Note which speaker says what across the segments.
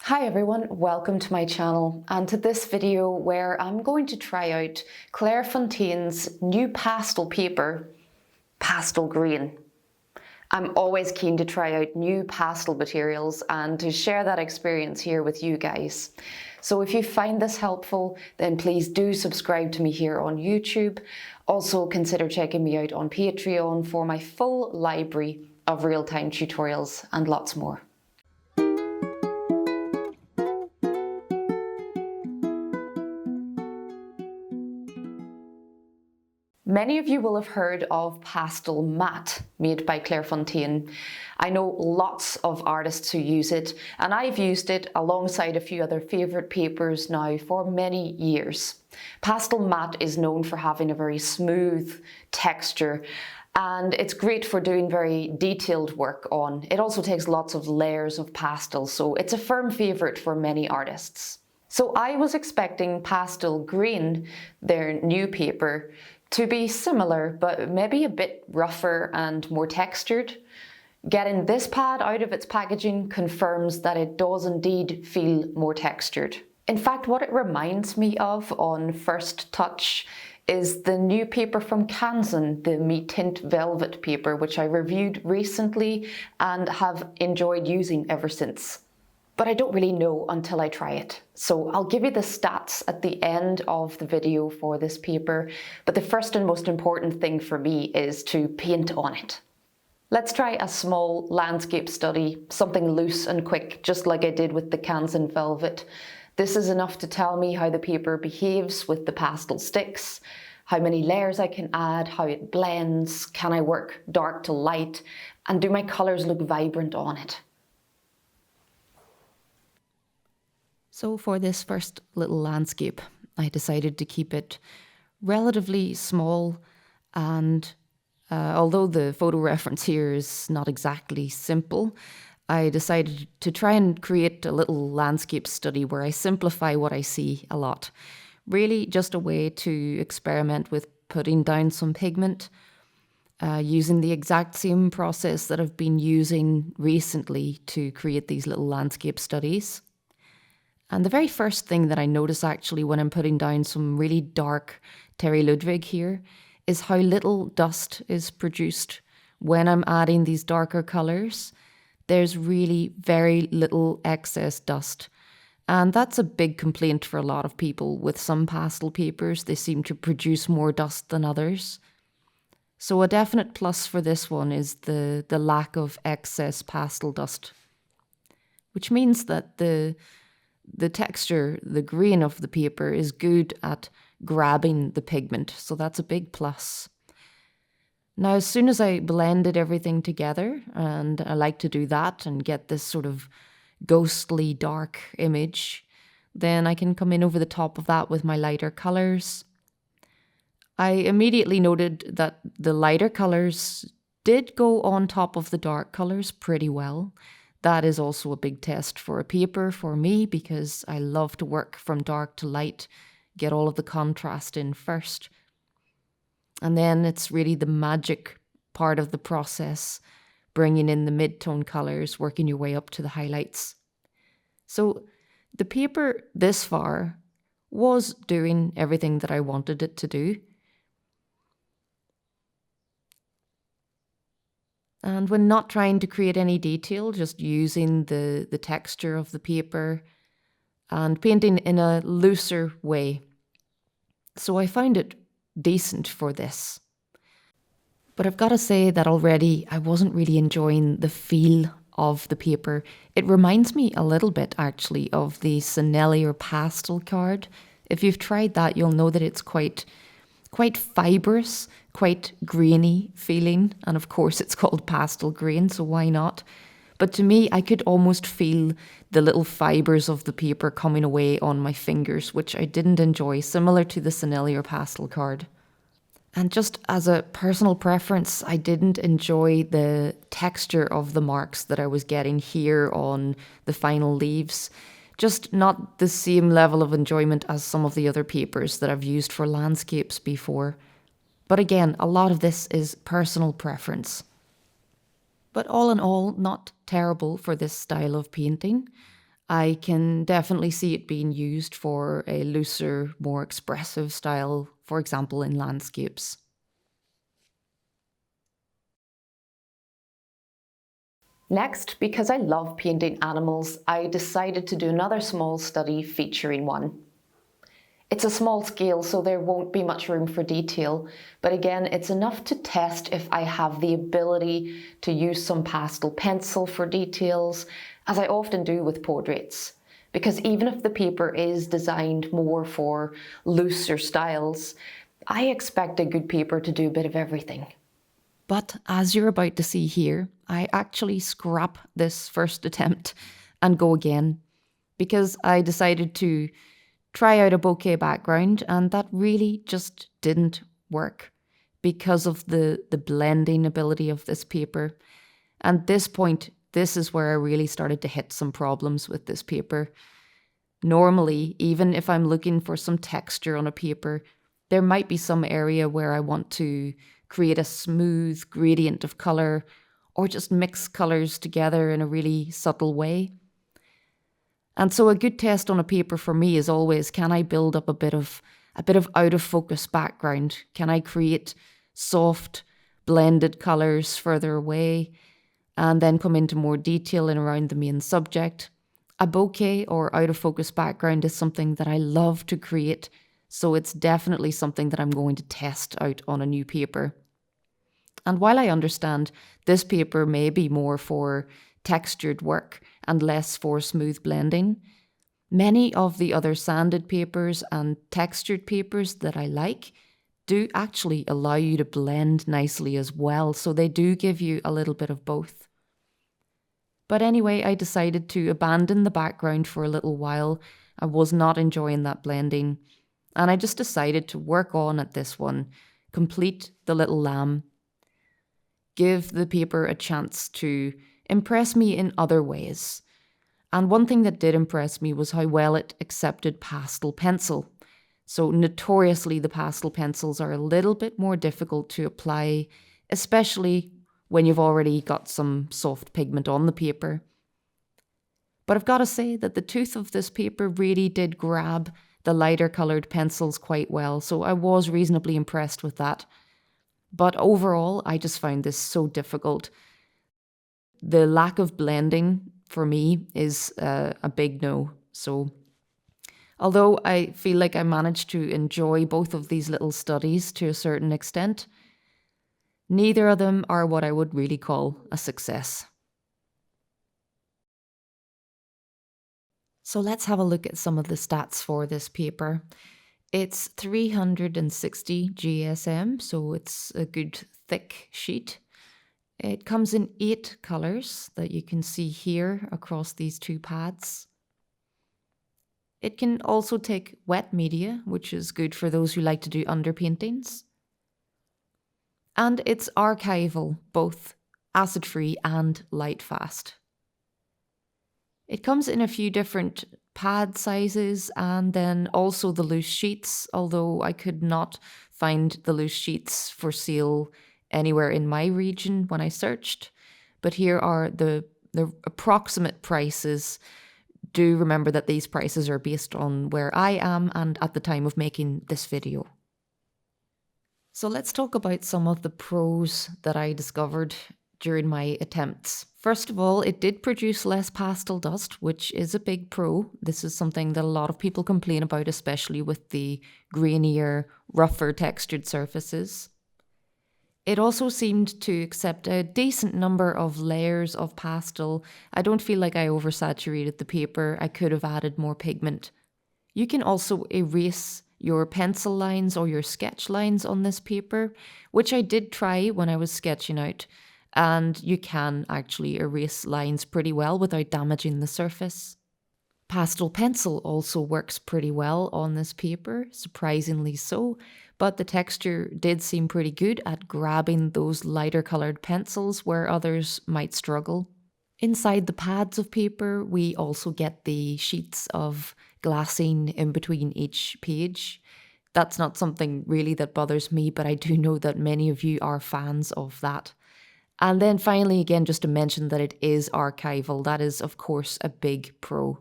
Speaker 1: Hi everyone, welcome to my channel and to this video where I'm going to try out Clairefontaine's new pastel paper, Pastelgrain. I'm always keen to try out new pastel materials and to share that experience here with you guys. So if you find this helpful, then please do subscribe to me here on YouTube. Also consider checking me out on Patreon for my full library of real-time tutorials and lots more. Many of you will have heard of Pastel Matte, made by Clairefontaine. I know lots of artists who use it, and I've used it alongside a few other favourite papers now for many years. Pastel Matte is known for having a very smooth texture, and it's great for doing very detailed work on. It also takes lots of layers of pastel, so it's a firm favourite for many artists. So I was expecting Pastelgrain, their new paper, to be similar, but maybe a bit rougher and more textured. Getting this pad out of its packaging confirms that it does indeed feel more textured. In fact, what it reminds me of on first touch is the new paper from Canson, the Me Tint Velvet paper, which I reviewed recently and have enjoyed using ever since. But I don't really know until I try it. So I'll give you the stats at the end of the video for this paper, but the first and most important thing for me is to paint on it. Let's try a small landscape study, something loose and quick, just like I did with the Canson Velvet. This is enough to tell me how the paper behaves with the pastel sticks, how many layers I can add, how it blends, can I work dark to light, and do my colours look vibrant on it? So for this first little landscape, I decided to keep it relatively small, and although the photo reference here is not exactly simple, I decided to try and create a little landscape study where I simplify what I see a lot. Really just a way to experiment with putting down some pigment, using the exact same process that I've been using recently to create these little landscape studies. And the very first thing that I notice actually when I'm putting down some really dark Terry Ludwig here is how little dust is produced when I'm adding these darker colours. There's really very little excess dust. And that's a big complaint for a lot of people with some pastel papers. They seem to produce more dust than others. So a definite plus for this one is the lack of excess pastel dust, which means that the texture, the grain of the paper is good at grabbing the pigment, so that's a big plus. Now, as soon as I blended everything together, and I like to do that and get this sort of ghostly dark image, then I can come in over the top of that with my lighter colours. I immediately noted that the lighter colours did go on top of the dark colours pretty well. That is also a big test for a paper for me because I love to work from dark to light, get all of the contrast in first. And then it's really the magic part of the process, bringing in the mid-tone colours, working your way up to the highlights. So the paper this far was doing everything that I wanted it to do. And when not trying to create any detail, just using the texture of the paper and painting in a looser way. So I found it decent for this. But I've got to say that already I wasn't really enjoying the feel of the paper. It reminds me a little bit actually of the Sennelier pastel card. If you've tried that, you'll know that it's quite fibrous, quite grainy feeling, and of course it's called Pastelgrain, so why not? But to me, I could almost feel the little fibres of the paper coming away on my fingers, which I didn't enjoy, similar to the Sennelier pastel card. And just as a personal preference, I didn't enjoy the texture of the marks that I was getting here on the final leaves. Just not the same level of enjoyment as some of the other papers that I've used for landscapes before. But again, a lot of this is personal preference. But all in all, not terrible for this style of painting. I can definitely see it being used for a looser, more expressive style, for example, in landscapes. Next, because I love painting animals, I decided to do another small study featuring one. It's a small scale, so there won't be much room for detail, but again, it's enough to test if I have the ability to use some pastel pencil for details, as I often do with portraits. Because even if the paper is designed more for looser styles, I expect a good paper to do a bit of everything. But as you're about to see here, I actually scrap this first attempt and go again, because I decided to try out a bouquet background, and that really just didn't work because of the blending ability of this paper. And at this point, this is where I really started to hit some problems with this paper. Normally, even if I'm looking for some texture on a paper, there might be some area where I want to create a smooth gradient of colour or just mix colours together in a really subtle way. And so a good test on a paper for me is always, can I build up a bit of out of focus background? Can I create soft blended colours further away and then come into more detail in around the main subject? A bokeh or out of focus background is something that I love to create, so it's definitely something that I'm going to test out on a new paper. And while I understand this paper may be more for textured work and less for smooth blending, many of the other sanded papers and textured papers that I like do actually allow you to blend nicely as well, so they do give you a little bit of both. But anyway, I decided to abandon the background for a little while. I was not enjoying that blending, and I just decided to work on at this one, complete the little lamb, give the paper a chance to impress me in other ways. And one thing that did impress me was how well it accepted pastel pencil. So notoriously, the pastel pencils are a little bit more difficult to apply, especially when you've already got some soft pigment on the paper. But I've got to say that the tooth of this paper really did grab the lighter coloured pencils quite well, so I was reasonably impressed with that. But overall, I just found this so difficult. The lack of blending for me is a big no. So although I feel like I managed to enjoy both of these little studies to a certain extent, neither of them are what I would really call a success. So let's have a look at some of the stats for this paper. It's 360 GSM, so it's a good thick sheet. It comes in 8 colours that you can see here across these 2 pads. It can also take wet media, which is good for those who like to do underpaintings. And it's archival, both acid-free and light-fast. It comes in a few different pad sizes and then also the loose sheets, although I could not find the loose sheets for sale anywhere in my region when I searched. But here are the approximate prices. Do remember that these prices are based on where I am and at the time of making this video. So let's talk about some of the pros that I discovered during my attempts. First of all, it did produce less pastel dust, which is a big pro. This is something that a lot of people complain about, especially with the grainier, rougher textured surfaces. It also seemed to accept a decent number of layers of pastel. I don't feel like I oversaturated the paper. I could have added more pigment. You can also erase your pencil lines or your sketch lines on this paper, which I did try when I was sketching out. And you can actually erase lines pretty well without damaging the surface. Pastel pencil also works pretty well on this paper, surprisingly so, but the texture did seem pretty good at grabbing those lighter coloured pencils where others might struggle. Inside the pads of paper, we also get the sheets of glassine in between each page. That's not something really that bothers me, but I do know that many of you are fans of that. And then finally, again, just to mention that it is archival. That is, of course, a big pro.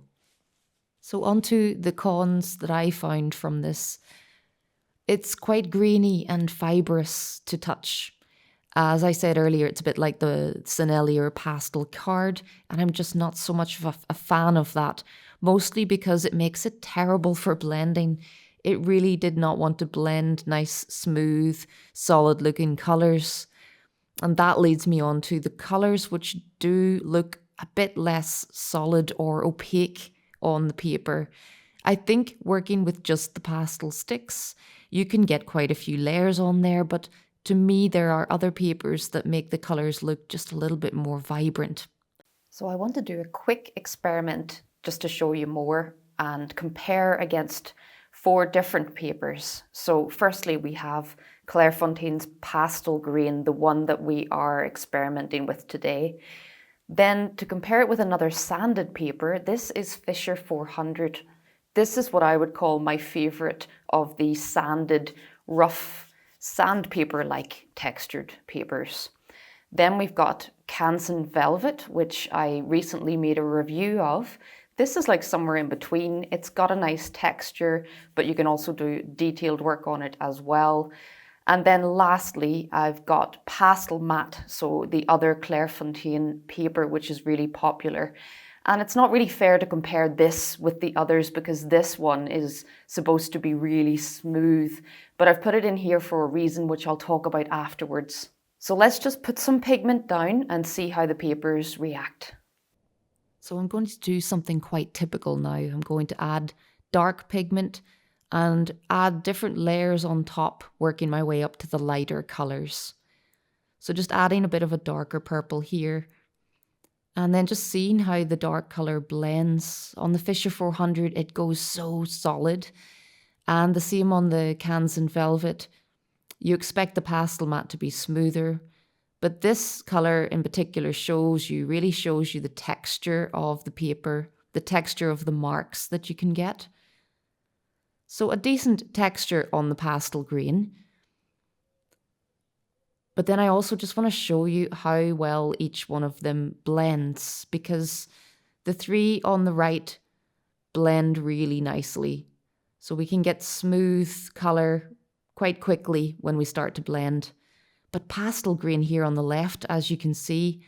Speaker 1: So onto the cons that I found from this. It's quite grainy and fibrous to touch. As I said earlier, it's a bit like the Cinelli or pastel card, and I'm just not so much of a fan of that, mostly because it makes it terrible for blending. It really did not want to blend nice, smooth, solid looking colours. And that leads me on to the colours, which do look a bit less solid or opaque on the paper. I think working with just the pastel sticks, you can get quite a few layers on there, but to me, there are other papers that make the colours look just a little bit more vibrant. So I want to do a quick experiment just to show you more and compare against 4 different papers. So firstly, we have Clairefontaine's Pastelgrain, the one that we are experimenting with today. Then to compare it with another sanded paper, this is Fisher 400. This is what I would call my favourite of the sanded, rough, sandpaper-like textured papers. Then we've got Canson Velvet, which I recently made a review of. This is like somewhere in between. It's got a nice texture, but you can also do detailed work on it as well. And then lastly, I've got Pastel Matte, so the other Clairefontaine paper, which is really popular. And it's not really fair to compare this with the others because this one is supposed to be really smooth, but I've put it in here for a reason which I'll talk about afterwards. So let's just put some pigment down and see how the papers react. So I'm going to do something quite typical now. I'm going to add dark pigment and add different layers on top, working my way up to the lighter colours. So just adding a bit of a darker purple here, and then just seeing how the dark colour blends. On the Fisher 400, it goes so solid, and the same on the Canson Velvet. You expect the pastel matte to be smoother, but this colour in particular really shows you the texture of the paper, the texture of the marks that you can get. So a decent texture on the Pastelgrain. But then I also just want to show you how well each one of them blends, because the 3 on the right blend really nicely. So we can get smooth colour quite quickly when we start to blend. But Pastelgrain here on the left, as you can see,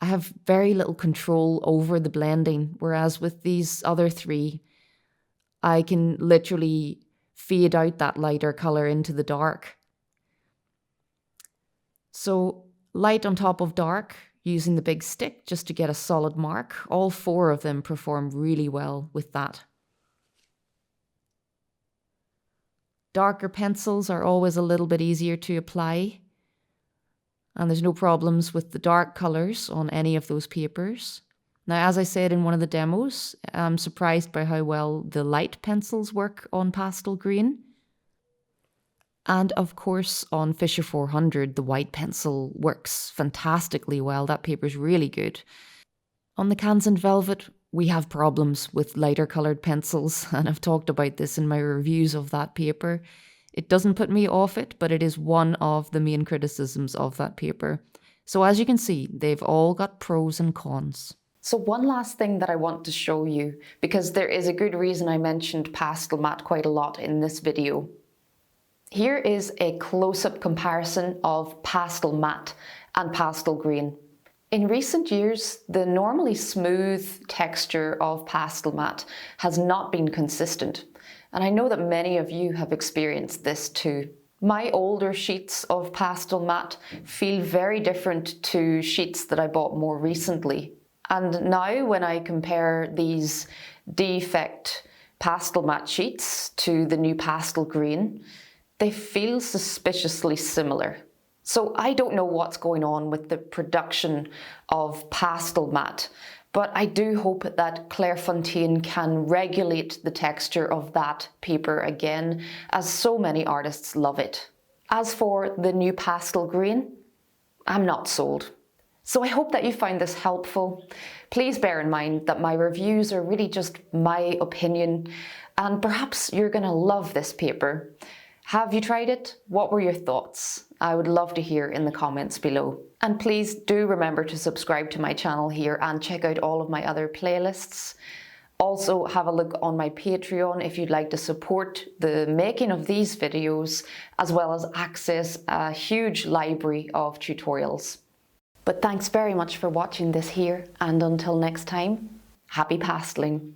Speaker 1: I have very little control over the blending, whereas with these other 3, I can literally fade out that lighter colour into the dark. So light on top of dark, using the big stick just to get a solid mark. All 4 of them perform really well with that. Darker pencils are always a little bit easier to apply, and there's no problems with the dark colours on any of those papers. Now, as I said in one of the demos, I'm surprised by how well the light pencils work on Pastelgrain. And of course, on Fisher 400, the white pencil works fantastically well. That paper's really good. On the Canson Velvet, we have problems with lighter coloured pencils, and I've talked about this in my reviews of that paper. It doesn't put me off it, but it is one of the main criticisms of that paper. So as you can see, they've all got pros and cons. So one last thing that I want to show you, because there is a good reason I mentioned Pastel Matte quite a lot in this video. Here is a close-up comparison of Pastel Matte and Pastelgrain. In recent years, the normally smooth texture of Pastel Matte has not been consistent, and I know that many of you have experienced this too. My older sheets of Pastel Matte feel very different to sheets that I bought more recently. And now when I compare these defect Pastel Matte sheets to the new Pastelgrain, they feel suspiciously similar. So I don't know what's going on with the production of Pastel Matte, but I do hope that Clairefontaine can regulate the texture of that paper again, as so many artists love it. As for the new Pastelgrain, I'm not sold. So I hope that you find this helpful. Please bear in mind that my reviews are really just my opinion, and perhaps you're going to love this paper. Have you tried it? What were your thoughts? I would love to hear in the comments below. And please do remember to subscribe to my channel here and check out all of my other playlists. Also, have a look on my Patreon if you'd like to support the making of these videos, as well as access a huge library of tutorials. But thanks very much for watching this here, and until next time, happy pasteling.